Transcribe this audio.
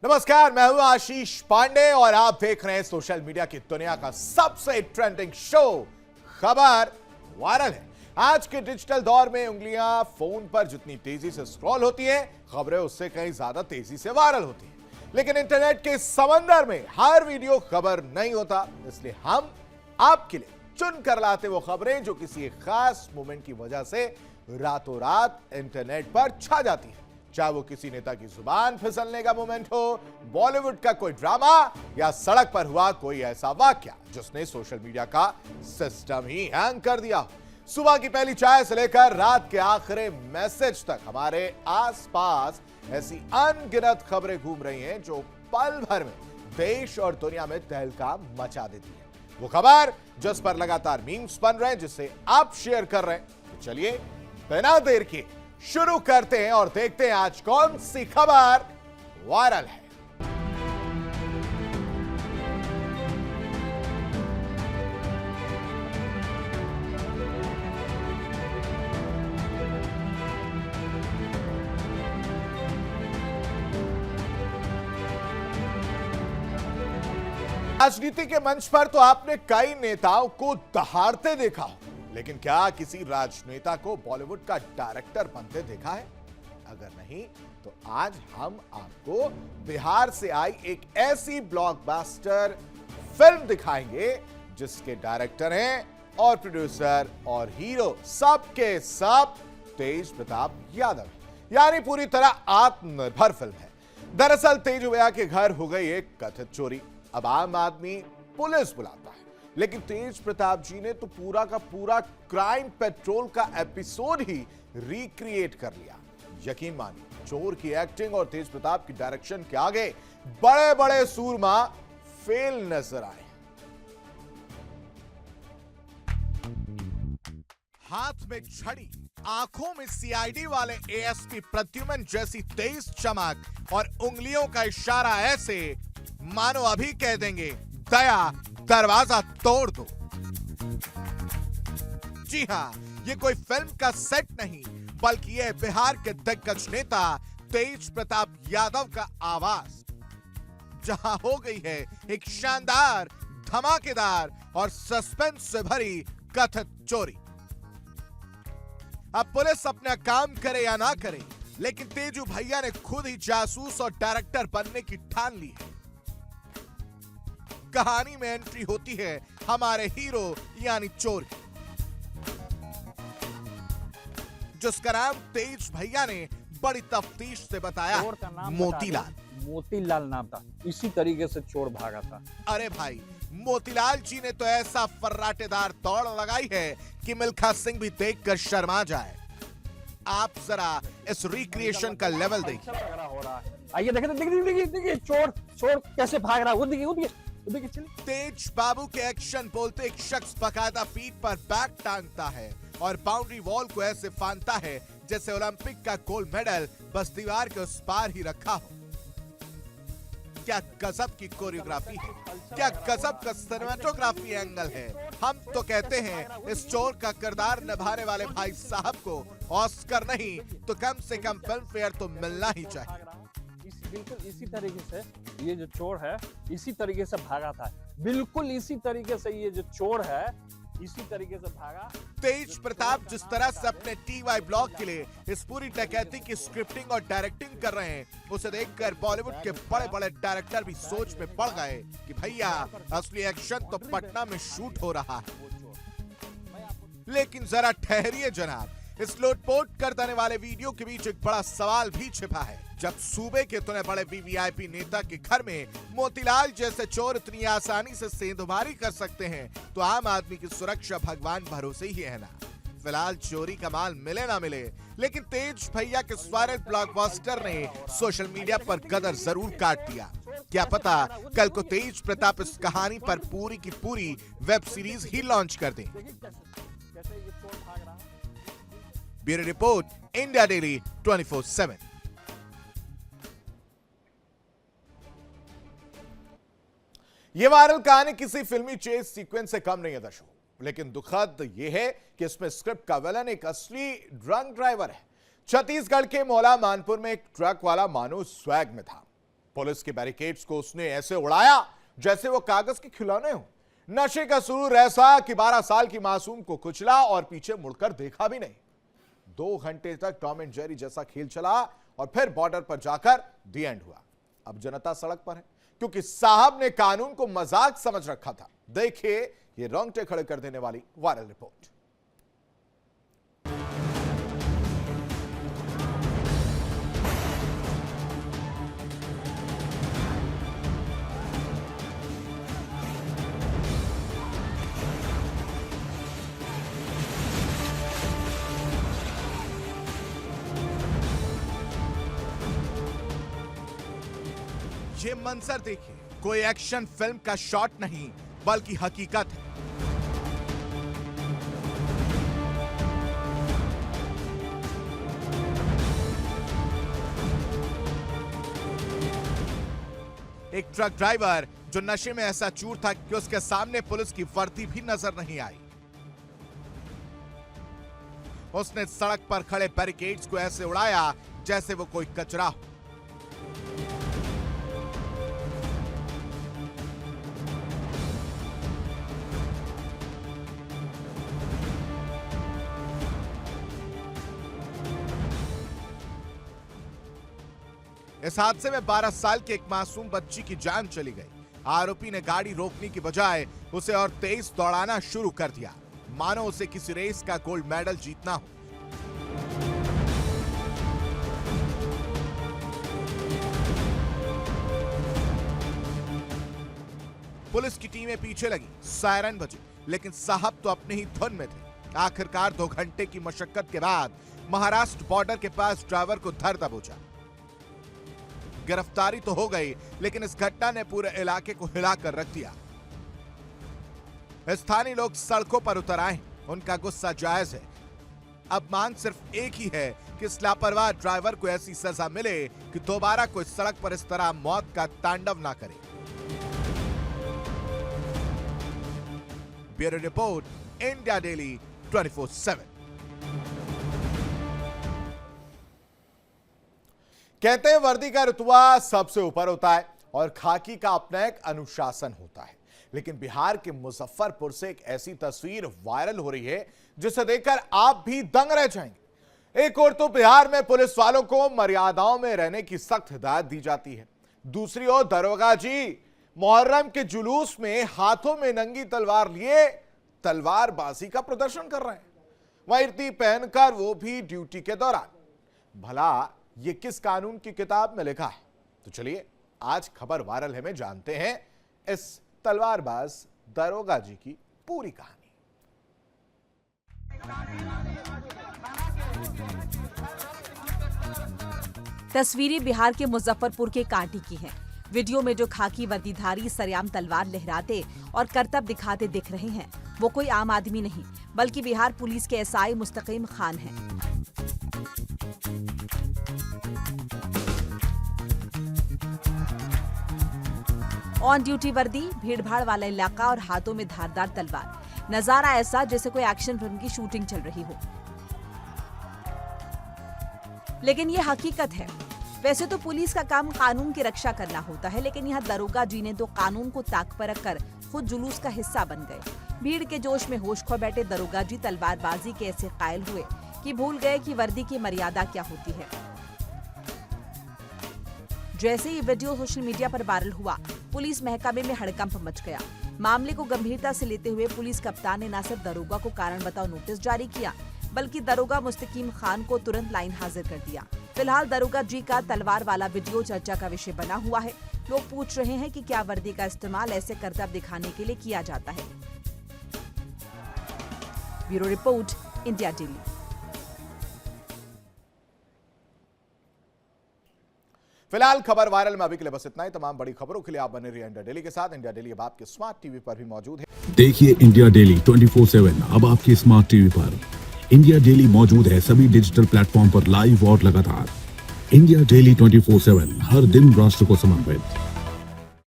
नमस्कार, मैं हूं आशीष पांडे और आप देख रहे हैं सोशल मीडिया की दुनिया का सबसे ट्रेंडिंग शो खबर वायरल है। आज के डिजिटल दौर में उंगलियां फोन पर जितनी तेजी से स्क्रॉल होती हैं, खबरें उससे कहीं ज्यादा तेजी से वायरल होती हैं। लेकिन इंटरनेट के समंदर में हर वीडियो खबर नहीं होता, इसलिए हम आपके लिए चुन कर लाते वो खबरें जो किसी एक खास मोमेंट की वजह से रातों रात इंटरनेट पर छा जाती है। चाहे वो किसी नेता की जुबान फिसलने का मोमेंट हो, बॉलीवुड का कोई ड्रामा या सड़क पर हुआ कोई ऐसा वाकया जिसने सोशल मीडिया का सिस्टम ही हैंग कर दिया। सुबह की पहली चाय से लेकर रात के आखिरी मैसेज तक हमारे आसपास ऐसी अनगिनत खबरें घूम रही हैं जो पल भर में देश और दुनिया में तहलका मचा देती है। वो खबर जिस पर लगातार मीम्स बन रहे हैं, जिसे आप शेयर कर रहे हैं। तो चलिए बिना देर के शुरू करते हैं और देखते हैं आज कौन सी खबर वायरल है। राजनीति के मंच पर तो आपने कई नेताओं को दहाड़ते देखा हो, लेकिन क्या किसी राजनेता को बॉलीवुड का डायरेक्टर बनते देखा है? अगर नहीं तो आज हम आपको बिहार से आई एक ऐसी ब्लॉकबस्टर फिल्म दिखाएंगे जिसके डायरेक्टर हैं और प्रोड्यूसर और हीरो सबके सब तेज प्रताप यादव, यानी पूरी तरह आत्मनिर्भर फिल्म है। दरअसल तेज भैया के घर हो गई एक कथित चोरी। अब आम आदमी पुलिस बुलाता है, लेकिन तेज प्रताप जी ने तो पूरा का पूरा क्राइम पेट्रोल का एपिसोड ही रिक्रिएट कर लिया। यकीन मानिए, चोर की एक्टिंग और तेज प्रताप की डायरेक्शन के आगे बड़े बड़े सूरमा फेल नजर आए। हाथ में छड़ी, आंखों में सीआईडी वाले एएसपी प्रद्युमन जैसी तेज चमक और उंगलियों का इशारा ऐसे मानो अभी कह देंगे दया दरवाजा तोड़ दो। जी हां, ये कोई फिल्म का सेट नहीं, बल्कि यह बिहार के दिग्गज नेता तेज प्रताप यादव का आवाज, जहां हो गई है एक शानदार, धमाकेदार और सस्पेंस से भरी कथित चोरी। अब पुलिस अपना काम करे या ना करे, लेकिन तेजू भैया ने खुद ही जासूस और डायरेक्टर बनने की ठान ली है। कहानी में एंट्री होती है हमारे हीरो यानी चोर की, जिसका नाम तेज भैया ने बड़ी तफ्तीश से बताया मोतीलाल। मोतीलाल नाम था, इसी तरीके से चोर भागा था। अरे भाई, मोतीलाल जी ने तो ऐसा फर्राटेदार दौड़ लगाई है कि मिल्खा सिंह भी देखकर शर्मा जाए। आप जरा इस रिक्रिएशन का लेवल देखिए। आइए देखिए चोर चोर कैसे भाग रहा है। वो देखिए तेज बाबू के एक्शन बोलते एक शख्स बकायदा पीठ पर बैग टांगता है और बाउंड्री वॉल को ऐसे फांदता है जैसे ओलंपिक का गोल्ड मेडल बस दीवार के उस पार ही रखा हो। क्या गजब की कोरियोग्राफी है, क्या गजब का सिनेमेटोग्राफी एंगल है। हम तो कहते हैं इस चोर का किरदार निभाने वाले भाई साहब को ऑस्कर नहीं तो कम से कम फिल्म फेयर तो मिलना ही चाहिए। बिल्कुल इसी तरीके से ये जो चोर है इसी तरीके से भागा था। बिल्कुल इसी तरीके से ये जो चोर है इसी तरीके से भागा। तेज प्रताप जिस तरह से अपने टीवाई ब्लॉग के लिए इस पूरी डकैती की स्क्रिप्टिंग और डायरेक्टिंग कर रहे हैं, उसे देखकर बॉलीवुड के बड़े बड़े डायरेक्टर भी सोच में पड़ गए कि भैया असली एक्शन तो पटना में शूट हो रहा है। लेकिन जरा ठहरिए जनाब, इस लोटपोट कर देने वाले वीडियो के बीच एक बड़ा सवाल भी छिपा है। जब सूबे के इतने बड़े वीवीआईपी नेता के घर में मोतीलाल जैसे चोर इतनी आसानी से सेंधमारी कर सकते हैं, तो आम आदमी की सुरक्षा भगवान भरोसे ही है ना। फिलहाल चोरी का माल मिले ना मिले, लेकिन तेज भैया के वायरल ब्लॉकबस्टर ने सोशल मीडिया पर गदर जरूर काट दिया। क्या पता कल को तेज प्रताप इस कहानी पर पूरी की पूरी वेब सीरीज ही लॉन्च कर दें। Bureau report, India daily 24/7। यह वायरल कहानी किसी फिल्मी चेस सीक्वेंस से कम नहीं है दर्शकों, लेकिन दुखद यह है कि इसमें स्क्रिप्ट का विलन एक असली ड्रंक ड्राइवर है। छत्तीसगढ़ के मौला मानपुर में एक ट्रक वाला मानो स्वैग में था। पुलिस के बैरिकेड्स को उसने ऐसे उड़ाया जैसे वो कागज के खिलौने हो। नशे का सुरूर ऐसा कि 12 साल की मासूम को कुचला और पीछे मुड़कर देखा भी नहीं। 2 घंटे तक टॉम एंड जेरी जैसा खेल चला और फिर बॉर्डर पर जाकर दी एंड हुआ। अब जनता सड़क पर है क्योंकि साहब ने कानून को मजाक समझ रखा था। देखिए ये रोंगटे खड़े कर देने वाली वायरल रिपोर्ट। ये मंजर देखिए, कोई एक्शन फिल्म का शॉट नहीं बल्कि हकीकत है। एक ट्रक ड्राइवर जो नशे में ऐसा चूर था कि उसके सामने पुलिस की वर्दी भी नजर नहीं आई। उसने सड़क पर खड़े बैरिकेड्स को ऐसे उड़ाया जैसे वो कोई कचरा हो। इस हादसे में 12 साल की एक मासूम बच्ची की जान चली गई। आरोपी ने गाड़ी रोकने की बजाय उसे और तेज दौड़ाना शुरू कर दिया, मानो उसे किसी रेस का गोल्ड मेडल जीतना हो। पुलिस की टीमें पीछे लगी, सायरन बजे, लेकिन साहब तो अपने ही धुन में थे। आखिरकार 2 घंटे की मशक्कत के बाद महाराष्ट्र बॉर्डर के पास ड्राइवर को धर दबोचा। गिरफ्तारी तो हो गई, लेकिन इस घटना ने पूरे इलाके को हिलाकर रख दिया। स्थानीय लोग सड़कों पर उतर आए, उनका गुस्सा जायज है। अब मांग सिर्फ एक ही है कि इस लापरवाह ड्राइवर को ऐसी सजा मिले कि दोबारा कोई सड़क पर इस तरह मौत का तांडव ना करे। Bureau report, India daily 24/7। कहते हैं वर्दी का रुतबा सबसे ऊपर होता है और खाकी का अपना एक अनुशासन होता है, लेकिन बिहार के मुजफ्फरपुर से एक ऐसी तस्वीर वायरल हो रही है जिसे देखकर आप भी दंग रह जाएंगे। एक ओर तो बिहार में पुलिस वालों को मर्यादाओं में रहने की सख्त हिदायत दी जाती है, दूसरी ओर दरोगा जी मुहर्रम के जुलूस में हाथों में नंगी तलवार लिए तलवारबाजी का प्रदर्शन कर रहे हैं, वर्दी पहनकर, वो भी ड्यूटी के दौरान। भला ये किस कानून की किताब में लिखा है? तो चलिए आज खबर वायरल है में जानते हैं इस तलवारबाज दरोगा जी की पूरी कहानी। तस्वीरें बिहार के मुजफ्फरपुर के कांटी की हैं। वीडियो में जो खाकी वर्दीधारी सरेआम तलवार लहराते और करतब दिखाते दिख रहे हैं, वो कोई आम आदमी नहीं बल्कि बिहार पुलिस के एसआई मुस्तकीम खान हैं। ऑन ड्यूटी वर्दी, भीड़भाड़ वाला इलाका और हाथों में धारदार तलवार। नजारा ऐसा जैसे कोई एक्शन फिल्म की शूटिंग चल रही हो। लेकिन ये हकीकत है। वैसे तो पुलिस का काम कानून की रक्षा करना होता है, लेकिन यहाँ दरोगा जी ने तो कानून को ताक पर रखकर खुद जुलूस का हिस्सा बन गए। भीड़ के जोश में होश खो बैठे दरोगा जी तलवारबाजी के ऐसे कायल हुए कि भूल गए कि वर्दी की मर्यादा क्या होती है। जैसे ही वीडियो सोशल मीडिया पर वायरल हुआ, पुलिस महकमे में हड़कंप मच गया। मामले को गंभीरता से लेते हुए पुलिस कप्तान ने न सिर्फ दरोगा को कारण बताओ नोटिस जारी किया, बल्कि दरोगा मुस्तकीम खान को तुरंत लाइन हाजिर कर दिया। फिलहाल दरोगा जी का तलवार वाला वीडियो चर्चा का विषय बना हुआ है। लोग पूछ रहे हैं कि क्या वर्दी का इस्तेमाल ऐसे करतब दिखाने के लिए किया जाता है। Bureau report, India daily. फिलहाल खबर वायरल में अभी के लिए बस इतना ही। तमाम बड़ी खबरों के लिए आप बने रहिए इंडिया डेली के साथ। इंडिया डेली अब आपके स्मार्ट टीवी पर भी मौजूद है। देखिए इंडिया डेली 24/7 अब आपके स्मार्ट टीवी पर। इंडिया डेली मौजूद है सभी डिजिटल प्लेटफॉर्म पर लाइव और लगातार। इंडिया डेली 24/7 हर दिन राष्ट्र को समर्पित।